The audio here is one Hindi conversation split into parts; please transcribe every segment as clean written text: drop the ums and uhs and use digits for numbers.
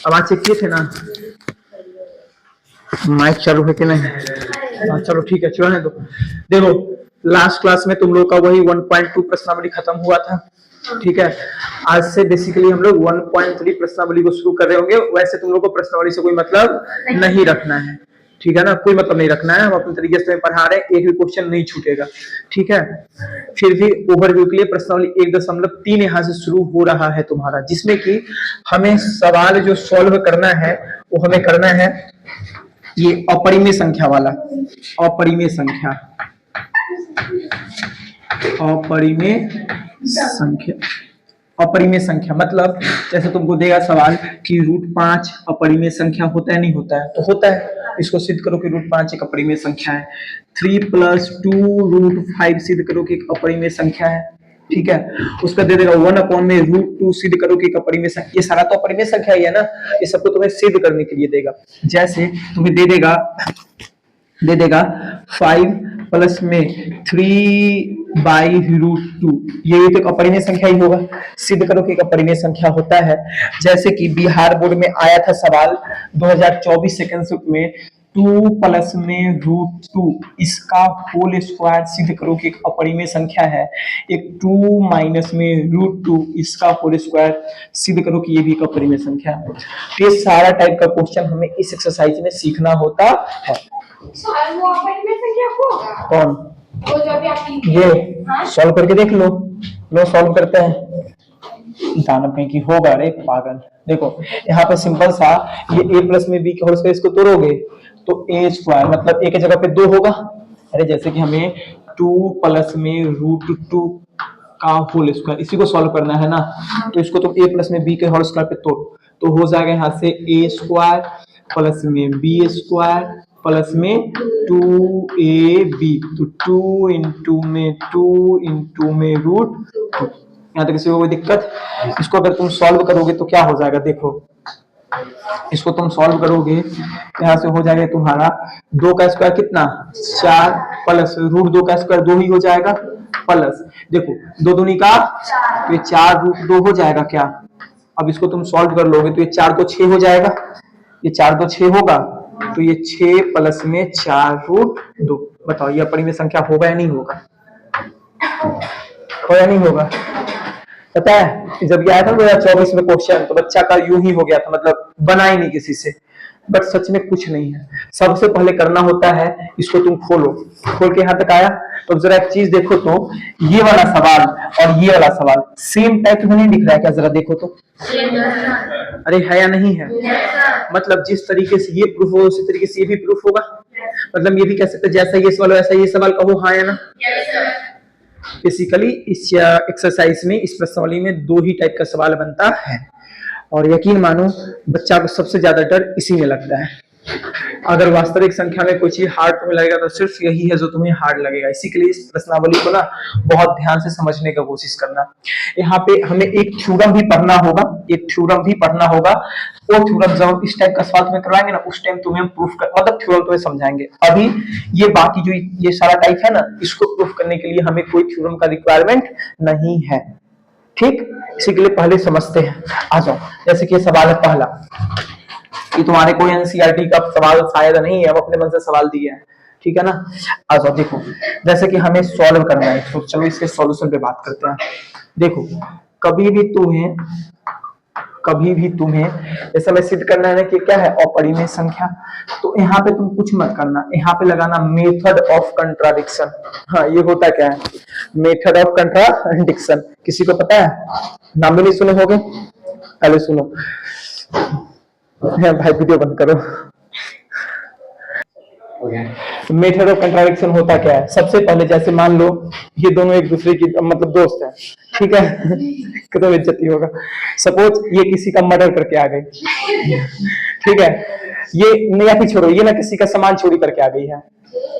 अब आज चेक किए थे ना माइक चालू है कि नहीं? हाँ चलो ठीक है, चलो दो। देखो लास्ट क्लास में तुम लोग का वही 1.2 प्रश्नावली खत्म हुआ था, ठीक है। आज से बेसिकली हम लोग 1.3 प्रश्नावली को शुरू कर रहे होंगे। वैसे तुम लोग को प्रश्नावली से कोई मतलब नहीं रखना है, ठीक है ना, कोई मतलब नहीं रखना है। हम अपने तरीके से पढ़ा रहे हैं, एक भी क्वेश्चन नहीं छूटेगा, ठीक है। फिर भी ओवरव्यू के लिए प्रश्नावली 1.3 यहाँ से शुरू हो रहा है तुम्हारा, जिसमें कि हमें सवाल जो सॉल्व करना है वो हमें करना है ये अपरिमेय संख्या वाला। अपरिमेय संख्या, अपरिमेय संख्या, अपरिमेय संख्या मतलब जैसे तुमको देगा सवाल कि √5 अपरिमेय संख्या होता है नहीं होता है, तो होता है। इसको सिद्ध करो कि √5 एक अपरिमेय संख्या है। 3 + 2 √5 सिद्ध करो कि एक अपरिमेय संख्या है, ठीक है। उसका दे देगा 1/√2 सिद्ध करो कि एक अपरिमेय संख्या। ये सारा तो अपरिमेय संख्या ही है ना, ये सबको तुम्हें सिद्ध करने के लिए देगा। जैसे तुम्हें दे देगा 5 प्लस में 3/√2, ये तो एक अपरिमेय संख्या ही होगा। सिद्ध करो कि एक अपरिमेय संख्या होता है। जैसे कि बिहार बोर्ड में आया था सवाल 2024 सेकंड शिफ्ट में, 2 प्लस में √2 इसका होल स्क्वायर सिद्ध करो कि एक अपरिमेय संख्या है। एक 2 माइनस में √2 इसका होल स्क्वायर सिद्ध करो कि ये भी एक अपरिमेय संख्या है। तो ये सारा टाइप का क्वेश्चन हमें इस एक्सरसाइज में सीखना होता है। वो अपरिमेय संख्या होगा कौन? वो जो भी आप ये सॉल्व करके देख लो। लो सॉल्व करते हैं, दानव कहीं की होगा। अरे पागल, देखो यहाँ पे सिंपल सा ये a प्लस में b के होल स्क्वायर, इसको तोड़ोगे तो a स्क्वायर मतलब a के जगह पे 2 होगा। अरे जैसे कि हमें 2 प्लस में √2 का होल स्क्वायर, इसी को सॉल्व करना है ना, तो इसको तुम a प्लस में b के होल स्क्वायर पे तोड़, तो हो जाएगा यहाँ से a स्क्वायर प्लस में b स्क्वायर प्लस में 2ab, तो 2 इंटू में √2। यहाँ तक किसी को कोई दिक्कत? इसको अगर तुम सॉल्व करोगे तो क्या हो जाएगा, देखो इसको तुम सॉल्व करोगे यहाँ से हो जाएगा तुम्हारा 2 का स्क्वायर कितना 4 प्लस √2 का स्क्वायर 2 ही हो जाएगा, प्लस देखो 2 दूनी का तो ये 4√2 हो जाएगा क्या। अब इसको तुम सॉल्व कर लोगे तो ये 4 को 6 हो जाएगा, ये 4 को 6 होगा, तो ये 6 प्लस में 4√2। बताओ ये अपरिमेय संख्या होगा या नहीं होगा? हो या नहीं होगा? पता है जब ये आया था 2024 में क्वेश्चन, तो बच्चा का यूं ही हो गया था, मतलब बना ही नहीं किसी से। बट सच में कुछ नहीं है। सबसे पहले करना होता है इसको तुम खोलो, खोल के यहाँ तक आया तो जरा एक चीज देखो, तो ये वाला सवाल और ये वाला सवाल सेम टाइप में नहीं दिख रहा है क्या? जरा देखो तो, अरे है या नहीं है? मतलब जिस तरीके से ये प्रूफ हो उसी तरीके से ये भी प्रूफ होगा। मतलब ये भी कह सकते जैसा ये सवाल वैसा ये सवाल, कहो हाँ या ना। बेसिकली इस एक्सरसाइज में, इस प्रश्नावली में 2 ही टाइप का सवाल बनता है, और यकीन मानो बच्चा को सबसे ज्यादा डर इसी में लगता है। अगर वास्तविक संख्या में कोई चीज हार्ड तुम्हें लगेगा तो सिर्फ यही है जो तुम्हें हार्ड लगेगा। इसी के लिए इस प्रश्नावली को ना बहुत ध्यान से समझने का कोशिश करना। यहाँ पे हमें एक थ्योरम भी पढ़ना होगा, एक थ्योरम भी पढ़ना होगा। वो थ्योरम जब हम इस टाइप का सवाल तुम्हें करवाएंगे ना, उस टाइम तुम्हें प्रूफ कर, मतलब थ्योरम तुम्हें समझाएंगे। अभी ये बाकी जो ये सारा टाइप है ना, इसको प्रूफ करने के लिए हमें कोई थ्योरम का रिक्वायरमेंट नहीं है, ठीक। इसी के लिए पहले समझते हैं। आ जाओ, जैसे कि ये सवाल है पहला, कि तुम्हारे कोई एनसीईआरटी का सवाल शायद नहीं है, हम अपने मन से सवाल दिए हैं, ठीक है ना। आ जाओ देखो, जैसे कि हमें सॉल्व करना है, तो चलो इसके सॉल्यूशन पे बात करते हैं। देखो कभी भी तुम्हें जैसा मैं सिद्ध करना है ना कि क्या है अपरिमेय संख्या, तो यहाँ पे तुम कुछ मत करना, यहाँ पे लगाना मेथड ऑफ कंट्राडिक्शन। हाँ ये होता क्या है मेथड ऑफ कंट्राडिक्शन, किसी को पता है? नाम भी नहीं सुने होगे, पहले सुनो भाई, वीडियो बंद करो। मेथड ऑफ कंट्राडिक्शन होता क्या है? सबसे पहले जैसे मान लो ये दोनों एक दूसरे की मतलब दोस्त है, ठीक है कितना बेइज्जती होगा। सपोज ये किसी का मर्डर करके आ गई, ठीक है, ये या फिर छोड़ो, ये ना किसी का सामान चोरी करके आ गई है,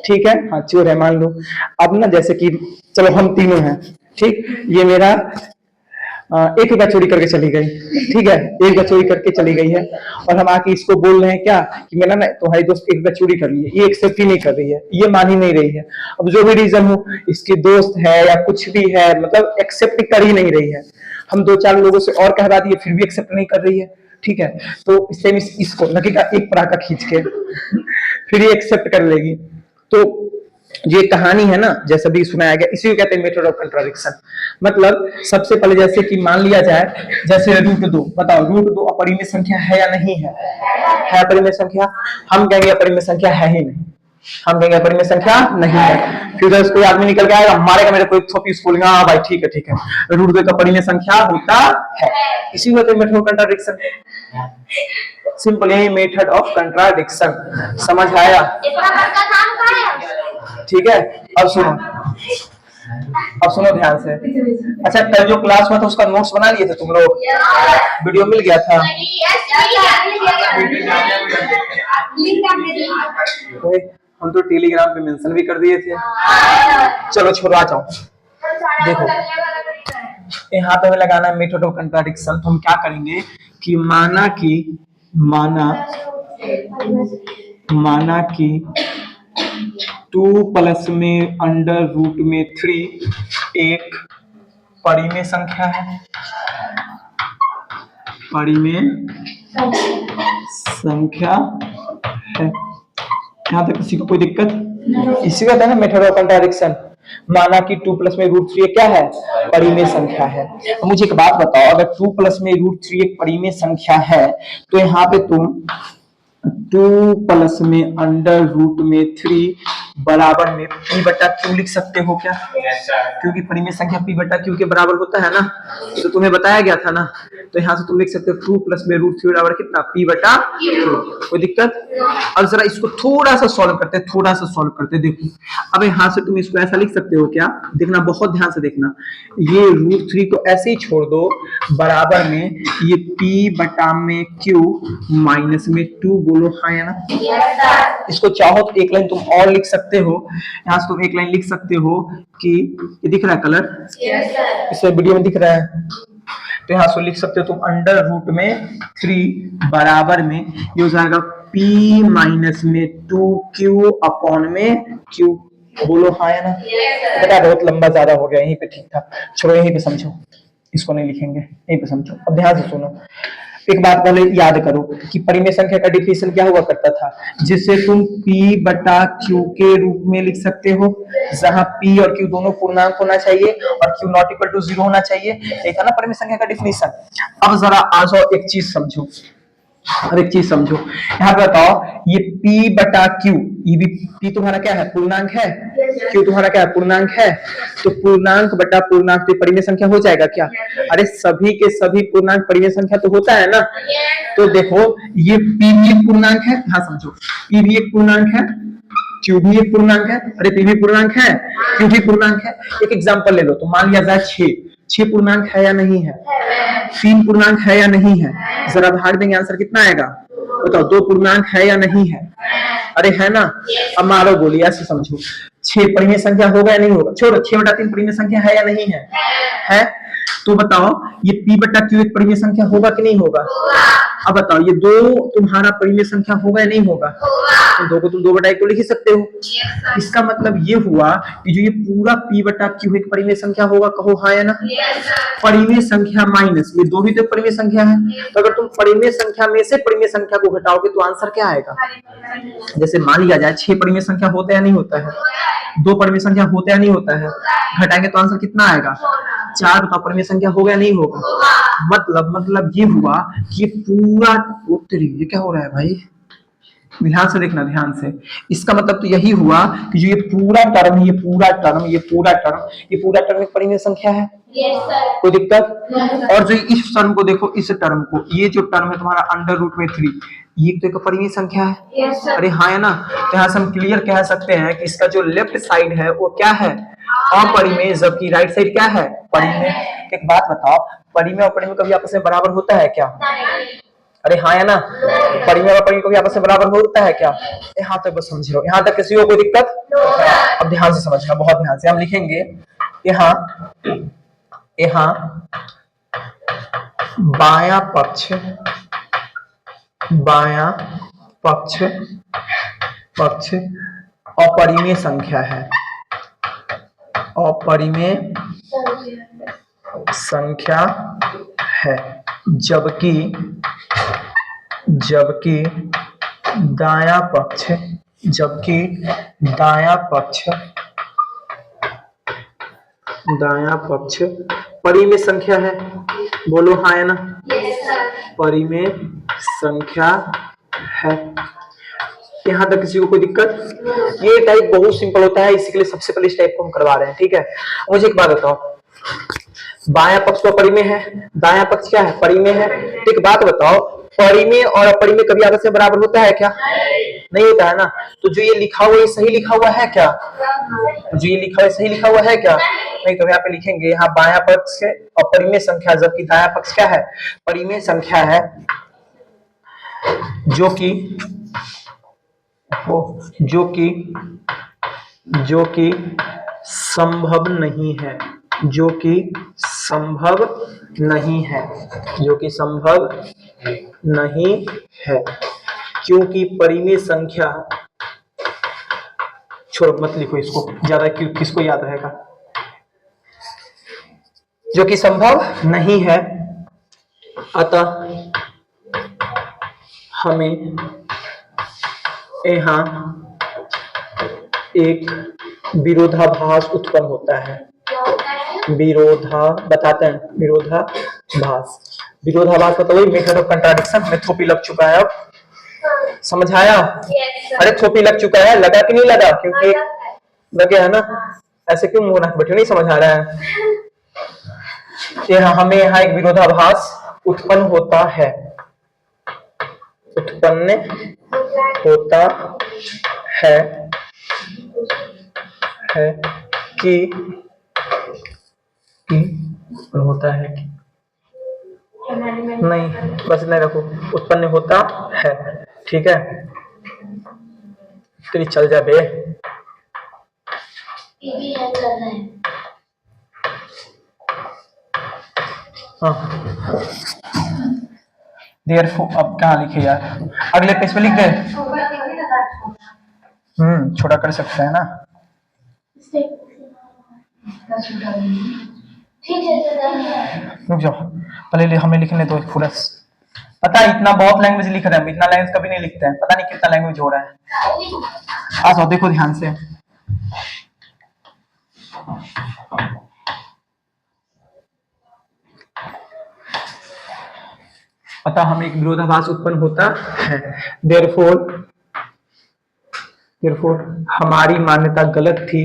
ठीक है, हाँ चोर है मान लो। अब ना जैसे कि चलो हम तीनों हैं, ठीक, ये मेरा 1 रुपया चोरी करके चली गई, ठीक है, 1 रुपया चोरी करके चली गई है, और हम आके इसको बोल रहे हैं क्या कि मेरा ना तुम्हारी दोस्त 1 रुपया चोरी कर ली है। ये एक्सेप्ट ही नहीं कर रही है, ये मान ही नहीं रही है। अब जो भी रीजन हो, इसकी दोस्त है या कुछ भी है, मतलब एक्सेप्ट कर ही नहीं रही है। हम 2-4 लोगों से और कहवा दिए फिर भी एक्सेप्ट नहीं कर रही है, ठीक है, तो सेम इसको लगेगा एक पराठा खींच के फिर ये एक्सेप्ट कर लेगी। तो ये कहानी है ना, जैसा भी सुनाया गया, इसी को कहते हैं मेथड ऑफ कंट्राडिक्शन। मतलब सबसे पहले जैसे कि मान लिया जाए, जैसे √2, बताओ √2 अपरिमेय संख्या है या नहीं है? है अपरिमेय संख्या। हम कहेंगे अपरिमेय संख्या है ही नहीं, हम कहेंगे अपरिमेय संख्या नहीं है। फिर उधर कोई आदमी निकल के आएगा, मारेगा मेरे को एक थोपी, इसको बोलेगा हाँ भाई ठीक है √2 का अपरिमेय संख्या होता है। इसी को कहते हैं मेथड ऑफ कंट्राडिक्शन। सिंपल यही मेथड ऑफ कंट्राडिक्शन, समझ आया? ठीक है, अब सुनो ध्यान से। अच्छा, कल जो क्लास हुआ था उसका नोट्स बना लिए थे तुम लोग? वीडियो मिल गया था? हम तो टेलीग्राम पे मेंशन भी कर दिए थे। चलो छोड़ो, आ जाओ। देखो यहाँ पे हमें लगाना है मेथड ऑफ कंट्राडिक्शन। तो हम क्या करेंगे कि माना कि 2 प्लस में √3 एक परिमेय संख्या है, परिमेय संख्या है। यहाँ तक किसी को कोई दिक्कत? इसी का कहते हैं ना मेथड ऑफ कंट्राडिक्शन। माना कि 2 प्लस में √3 क्या है? परिमेय संख्या है। तो मुझे एक बात बताओ, अगर 2 प्लस में √3 एक परिमेय संख्या है, तो यहाँ पे तुम 2 प्लस में √3 बराबर में p/q लिख सकते हो क्या? क्योंकि परिमेय संख्या p/q के बराबर होता है ना, तो तुम्हें बताया गया था ना। तो यहाँ से तुम लिख सकते हो 2 प्लस में √3 बराबर कितना? p/q। कोई दिक्कत? अब जरा इसको थोड़ा सा सॉल्व करते देखो। अब यहाँ से तुम इसको ऐसा लिख सकते हो क्या? देखना, बहुत ध्यान से देखना। ये √3 को ऐसे ही छोड़ दो, बराबर में ये p/q माइनस में 2 बोलो हाँ या ना? इसको चाहो तो एक लाइन तुम और लिख सकते हो। यहाँ से तुम एक लाइन लिख सकते हो कि ये दिख रहा है कलर? इसे वीडियो में दिख रहा है। तो यहाँ से लिख सकते हो तुम √3 बराबर में ये हो जाएगा p माइनस में 2q अपॉन में q। बोलो हाँ या ना? बेटा बहुत लंबा ज्यादा हो गया, यहीं पे ठीक था। छोड़ो, यहीं पे समझो, इसको नहीं लिखेंगे, यहीं पे समझो। अब ध्यान से सुनो, एक बात पहले याद करो कि परिमेय संख्या का डिफिनेशन क्या हुआ करता था, जिससे तुम p/q के रूप में लिख सकते हो, जहां p और q दोनों पूर्णांक होना चाहिए और q नॉट इक्वल टू 0 होना चाहिए। एक है ना परिमेय संख्या का डिफिनेशन। अब जरा आ जाओ, एक चीज समझो। यहाँ पे बताओ, ये p/q, ये भी p तुम्हारा क्या है? पूर्णांक है। q तुम्हारा क्या है? पूर्णांक है। तो पूर्णांक बटा पूर्णांक तो परिमेय संख्या हो जाएगा क्या? अरे सभी के सभी पूर्णांक परिमेय संख्या तो होता है ना। तो देखो, ये p भी एक पूर्णांक है, हाँ समझो, p भी एक पूर्णांक है, q भी एक पूर्णांक है। अरे p भी पूर्णांक है, q भी पूर्णांक है। एक एग्जांपल ले लो, तो मान लिया जाए 6 पूर्णांक है या नहीं है? 3 पूर्णांक है या नहीं है? जरा भाग देंगे, आंसर कितना आएगा? बताओ, 2 पूर्णांक है या नहीं है? अरे है ना। अब मारो गोली, ऐसे समझो, 6 परिमेय संख्या होगा या नहीं होगा? छोड़ो, 6/3 परिमेय संख्या है या नहीं है? है। तो बताओ, ये p/q एक परिमेय संख्या होगा कि नहीं होगा? अब बताओ, ये 2 तुम्हारा परिमेय संख्या होगा या नहीं होगा? तो 2 को तुम 2/1 को लिख ही सकते हो। इसका मतलब ये हुआ कि जो ये पूरा p/q एक परिमेय संख्या होगा, कहो हाँ या ना? परिमेय संख्या माइनस ये 2 भी तो परिमेय संख्या है। तो अगर तुम परिमेय संख्या में से परिमेय संख्या को घटाओगे तो आंसर क्या आएगा? जैसे मान लिया जाए 6 परिमेय संख्या होता है या नहीं होता है? 2 परिमेय संख्या होता है या नहीं होता है? घटाएंगे तो आंसर कितना आएगा? 4 का परिमेय संख्या होगा या नहीं होगा? मतलब ये हुआ कि पूरा उत्तरी, ये क्या हो रहा है भाई? ध्यान से देखना, ध्यान से। इसका मतलब तो यही हुआ कि जो ये पूरा टर्म एक परिमेय संख्या है। कोई दिक्कत? और जो इस टर्म को देखो, इस टर्म को, ये जो टर्म है तुम्हारा √3, ये तो एक परिमेय संख्या है। अरे हाँ है ना। तो यहाँ से हम क्लियर कह सकते हैं कि इसका जो लेफ्ट साइड है वो क्या है? अपरिमेय, जबकि राइट साइड क्या है? परिमेय। एक बात बताओ, परिमेय और परिमेय कभी आपस में बराबर होता है क्या? अरे हाँ है ना। परिमेय और परिमेय कभी आपस में बराबर होता है क्या? यहाँ तक बस समझ लो, यहाँ तक किसी को कोई दिक्कत? अब ध्यान से समझना, बहुत ध्यान से। हम लिखेंगे यहाँ बायां पक्ष अपरिमेय संख्या है, अपरिमेय संख्या है, जबकि जबकि दायां पक्ष परिमेय संख्या है। बोलो हाँ या ना। परिमेय संख्या है। यहाँ तक किसी को कोई दिक्कत? ये टाइप बहुत सिंपल होता है, इसी के लिए सबसे पहले इस टाइप को हम करवा रहे हैं, ठीक है। मुझे एक बात बताओ, बायां पक्ष तो परिमेय है, दायां पक्ष क्या है? परिमेय है। ठीक, बात बताओ, परिमेय और अपरिमेय कभी आपस में बराबर होता है क्या? नहीं होता है ना। तो जो ये लिखा हुआ, ये सही लिखा हुआ है क्या? जो ये लिखा हुआ सही लिखा हुआ है क्या? नहीं। तो यहाँ पे लिखेंगे, यहाँ बायां पक्ष अपरिमेय संख्या, जबकि दायां पक्ष क्या है? परिमेय संख्या है, जो कि संभव नहीं है, क्योंकि परिमेय संख्या, छोड़ो मत लिखो इसको, ज्यादा किसको याद रहेगा? जो कि संभव नहीं है, अतः हमें यहाँ एक विरोधाभास उत्पन्न होता है। विरोधाभास मतलब वही मेथड ऑफ कंट्राडिक्शन। में थोपी लग चुका है, अब समझ आया? अरे थोपी लग चुका है, लगा कि नहीं लगा? क्योंकि लगे है ना, ऐसे क्यों मुंह नाक बैठे, नहीं समझ आ रहा है? हमें यहाँ एक विरोधाभास उत्पन्न होता है, कि नहीं, बस नहीं रखो, उत्पन्न होता है, ठीक है। तेरी चल जा बे। हाँ, अब कहाँ लिखे यार? अगले पेज पे लिख दे। छोटा कर सकते हैं ना। रुक जाओ, पहले हमें लिखने दो पूरा। पता है इतना बहुत लैंग्वेज लिख रहे हैं, इतना लैंग्वेज कभी नहीं लिखते हैं, पता नहीं कितना लैंग्वेज हो रहा है। आओ देखो ध्यान से, अतः हमें एक विरोधाभास उत्पन्न होता है। देयरफॉर हमारी मान्यता गलत थी,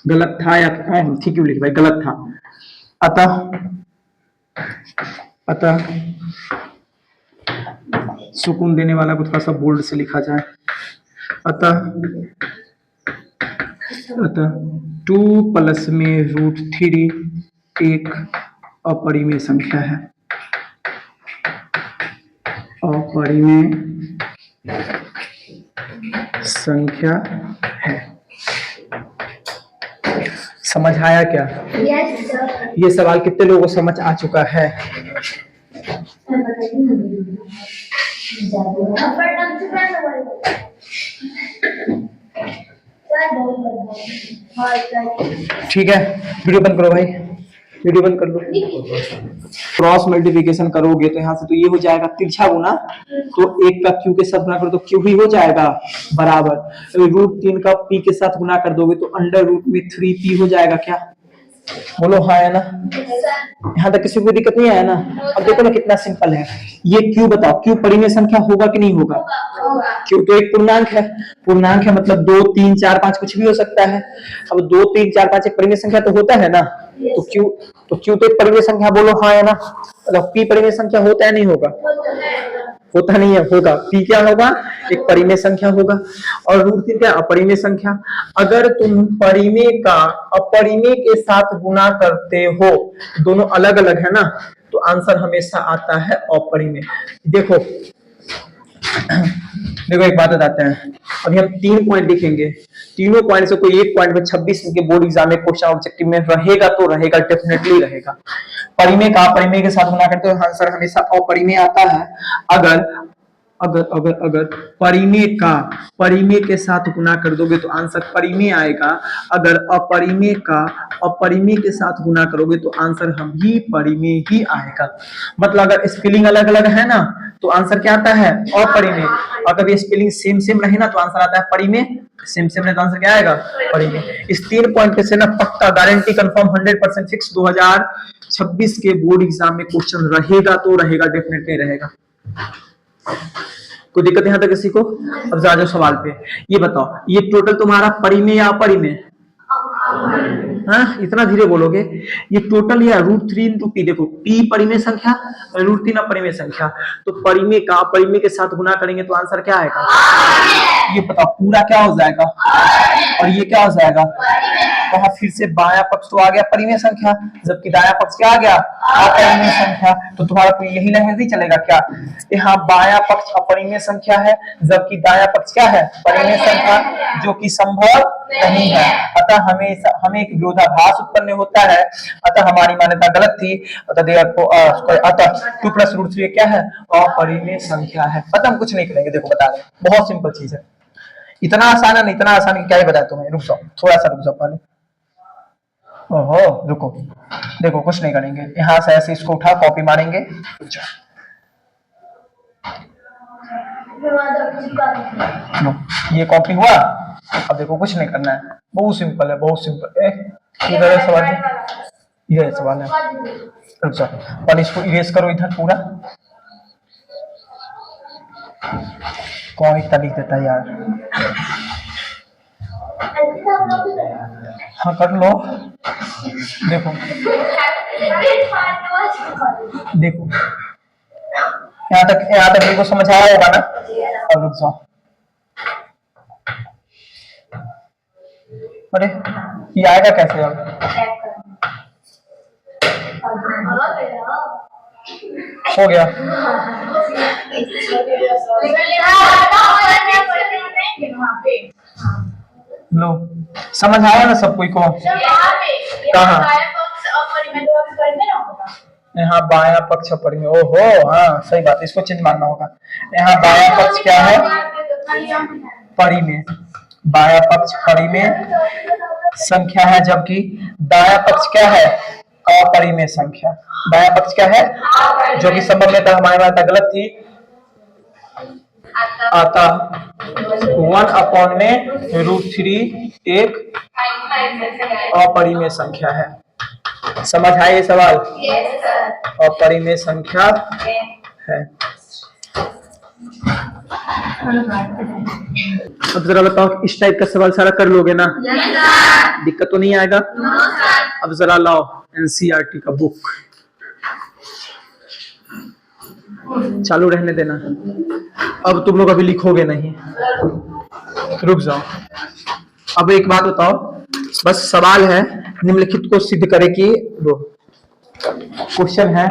गलत था या ठीक क्यों लिख भाई? गलत था। अतः सुकून देने वाला को थोड़ा सा बोल्ड से लिखा जाए। अतः 2 में √3 एक अपरिमेय संख्या है। समझ आया क्या? yes, sir. ये सवाल कितने लोगों को समझ आ चुका है? ठीक है, वीडियो बंद करो भाई, वीडियो बंद कर लो। क्रॉस मल्टीप्लिकेशन करोगे तो यहाँ से तो ये हो जाएगा तिरछा गुना, तो 1 का क्यू के साथ गुना करो तो क्यू ही हो जाएगा बराबर। √3 का पी के साथ गुना कर दोगे तो √3p हो जाएगा। क्या बोलो हाँ है ना? यहाँ तक किसी को दिक्कत नहीं आया ना? अब देखो ना कितना सिंपल है। ये क्यू बताओ, क्यू परिमेय संख्या होगा कि नहीं होगा? क्यू तो एक पूर्णांक है, मतलब 2, 3, 4, 5 कुछ भी हो सकता है। अब 2, 3, 4, 5 एक परिमेय संख्या तो होता है ना। तो क्यू तो एक परिमेय संख्या, बोलो हाँ है ना? मतलब पी परिमेय संख्या होता है नहीं होगा? होता नहीं है, होगा। पी क्या होगा? एक परिमेय संख्या होगा। और √3 क्या? अपरिमेय संख्या। अगर तुम परिमेय का अपरिमेय के साथ गुना करते हो, दोनों अलग अलग है ना, तो आंसर हमेशा आता है अपरिमेय। देखो एक बात बताते हैं। अभी हम 3 पॉइंट लिखेंगे, तीनों पॉइंट से कोई एक पॉइंट में 26 के बोर्ड एग्जाम में क्वेश्चन ऑब्जेक्टिव में रहेगा तो रहेगा, डेफिनेटली रहेगा। परिमेय का अपरिमेय के साथ गुना करते हो, आंसर हमेशा अपरिमेय आता है। अगर परिमेय के साथ गुना कर दोगे तो आंसर परिमेय आएगा। अगर अपरिमेय के साथ गुना करोगे तो आंसर हम ही परिमेय ही आएगा। मतलब अगर स्पेलिंग अलग अलग है ना तो आंसर क्या आता है? अपरिमेय। अगर ये स्पेलिंग सेम सेम रहे ना तो आंसर आता है परिमेय। सेम सेम रहे तो आंसर क्या आएगा? परिमेय। इस 3 पॉइंट पे से ना पक्का गारंटी कंफर्म 100% फिक्स 2026 के बोर्ड एग्जाम में क्वेश्चन रहेगा तो रहेगा, डेफिनेटली रहेगा। कोई दिक्कत यहां तक किसी को? अब जा जाओ सवाल पे। ये बताओ, ये टोटल तुम्हारा परिमेय या अपरिमेय? हाँ, इतना धीरे बोलोगे। ये टोटल या √3 इंटू पी। देखो पी परिमेय संख्या, √3 अपरिमेय संख्या। तो परिमेय का अपरिमेय के साथ गुना करेंगे तो आंसर क्या आएगा? ये बताओ पूरा क्या हो जाएगा और ये क्या हो जाएगा? वहां फिर से बायां पक्ष तो आ गया परिमेय संख्या, जबकि दायां पक्ष क्या आ गया? अपरिमेय संख्या। तो तुम्हारा कोई यही लहर नहीं चलेगा क्या? यहाँ बायां पक्ष अपरिमेय संख्या है जबकि दायां पक्ष क्या है? परिमेय संख्या, जो कि संभव नहीं है। अतः हमें एक विरोधाभास उत्पन्न होता है। अतः हमारी मान्यता गलत थी। अतः 2 + √3 क्या है? अपरिमेय संख्या है। पता हम कुछ नहीं करेंगे। देखो बता रहे, बहुत सिंपल चीज है। इतना आसान है, इतना आसान है क्या ही बताया तुम्हें। रुक जाओ, थोड़ा सा रुक जाओ पहले। ओहो रुको, देखो कुछ नहीं करेंगे। यहां से ऐसे इसको उठा, कॉपी मारेंगे। लो, ये कॉपी हुआ। अब देखो कुछ नहीं करना है, बहुत सिंपल है, बहुत सिंपल। इधर सवाल है, इधर सवाल है। रुक जाओ, पहले इसको इरेज करो इधर पूरा। कौन इतना लिख देता है यार? हाँ कर लो। देखो देखो यहाँ तक देखो, समझ आया होगा ना? अब रुक जाओ। अरे ये आएगा कैसे अब? हो गया। लो, समझ आया ना सब कोई को? कहाँ? यहाँ बायां पक्ष अपरिमेय। ओहो हाँ सही बात है, इसको चिन्ह मारना होगा। यहाँ बायां पक्ष क्या है? परिमेय। बायां पक्ष परिमेय संख्या है, जबकि दायां पक्ष क्या है? अपरिमेय संख्या। दायां पक्ष क्या है? जो कि संभव में था, हमारी बात गलत थी। अतः 1 में √3 एक अपरिमेय संख्या है। समझ आए ये सवाल? अपरिमेय संख्या है। अब जरा बताओ, इस टाइप का सवाल सारा कर लोगे ना? दिक्कत तो नहीं आएगा? अब जरा लाओ एनसीईआरटी का बुक, चालू रहने देना। अब तुम लोग अभी लिखोगे नहीं, रुक जाओ। अब एक बात बताओ, बस सवाल है, निम्नलिखित को सिद्ध करे कि क्वेश्चन है।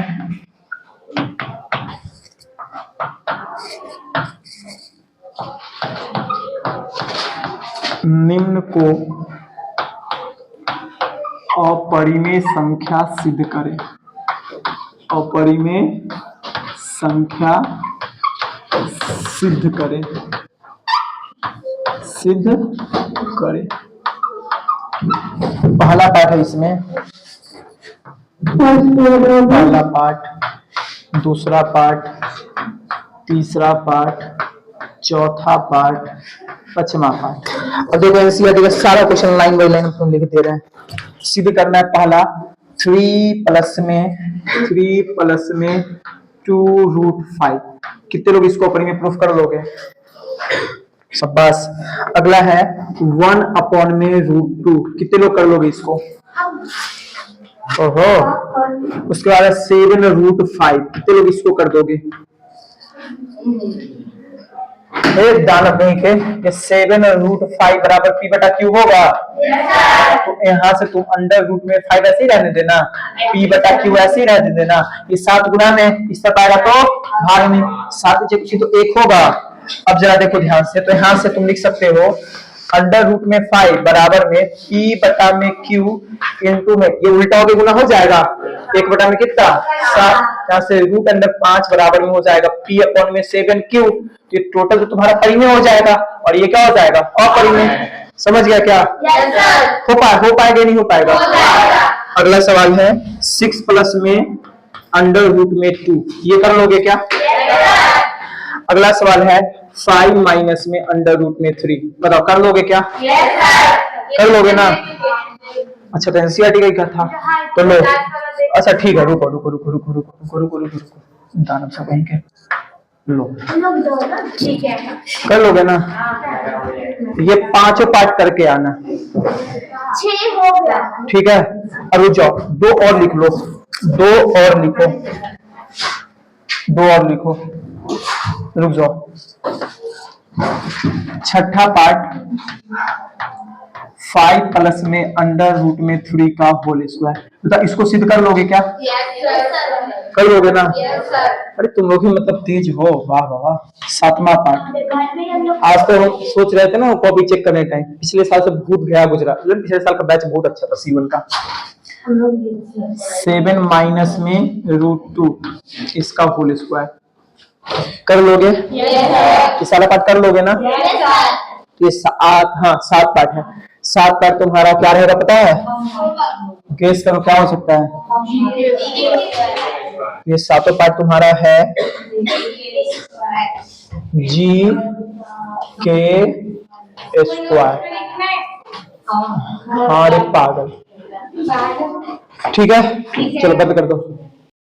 निम्न को अपरिमेय संख्या सिद्ध करें। अपरिमेय संख्या सिद्ध करें। सिद्ध करें। पहला पार्ट है इसमें, पहला पार्ट, दूसरा पार्ट, तीसरा पार्ट, चौथा पार्ट, पांचवा पार्ट। और देखो एनसीईआरटी का सारा क्वेश्चन लाइन बाय लाइन हम लिख दे रहे हैं। सिद्ध करना है पहला, 3 प्लस में 2√5। कितने लोग इसको अपने में प्रूफ कर लोगे? शाबाश। अगला है 1 में √2। कितने लोग कर लोगे इसको? ओहो। उसके बाद 7√5। कितने लोग इसको कर दोगे? दानव नहीं के, ये 7√5 बराबर P/Q होगा। तो यहाँ से तुम अंडर रूट में 5 ऐसे ही रहने देना, P/Q ऐसे ही रहने देना। ये 7 गुना में इस तक आएगा तो भाग में 7 तो 1 होगा। अब जरा देखो ध्यान से, तो यहाँ से तुम लिख सकते हो अंडर रूट में 5 बराबर में P/Q इंटू में, ये उल्टा होके गुना हो जाएगा। 1 बटा में कितना 7, यहाँ से रूट अंडर 5 बराबर में हो जाएगा p अपॉन में 7q। ये टोटल तो तुम्हारा परिमेय हो जाएगा और ये क्या हो जाएगा अपरिमेय। समझ गया क्या? हो पाएगा नहीं हो पाएगा? अगला सवाल है 6 प्लस में अंडर रूट में 2, ये कर लोगे क्या? अगला सवाल है 5 माइनस में अंडर रूट में 3, बताओ कर लोगे क्या? कर लोगे ना? अच्छा तो एनसीईआरटी का ही का था तो लो। अच्छा ठीक है, रुको रुको रुको रुको रुको रुको रुको रुको रुको दानव सब कहीं के लो, ठीक है कर लोगे ना? ये पांचों पार्ट करके आना, 6 हो गया। ठीक है? अब रुक जाओ, 2 और लिख लो, 2 और लिखो, 2 और लिखो, रुक जाओ। छठा पार्ट 5 प्लस में अंडर रूट में 3 का होल स्क्वायर, मतलब इसको सिद्ध कर लोगे क्या? कर लोगे ना? अरे तुम लोग ही मतलब तेज हो, वाह वाह वाह। 7वां पार्ट, आज तो हम सोच रहे थे ना कॉपी चेक करने टाइम, पिछले साल से भूत गया गुजरा, पिछले साल का बैच बहुत अच्छा था सीवन का। 7 माइनस में रूट 2 इसका होल स्क्वायर कर लोगे? ये सारा पार्ट कर लोगे ना? ये 7 पार्ट है। 7 पार्ट तुम्हारा क्या रहेगा पता है? गेस करो क्या हो सकता है? ये 7 पार्ट तुम्हारा है जी के स्क्वायर। हाँ रे पागल, ठीक है चलो बंद कर दो।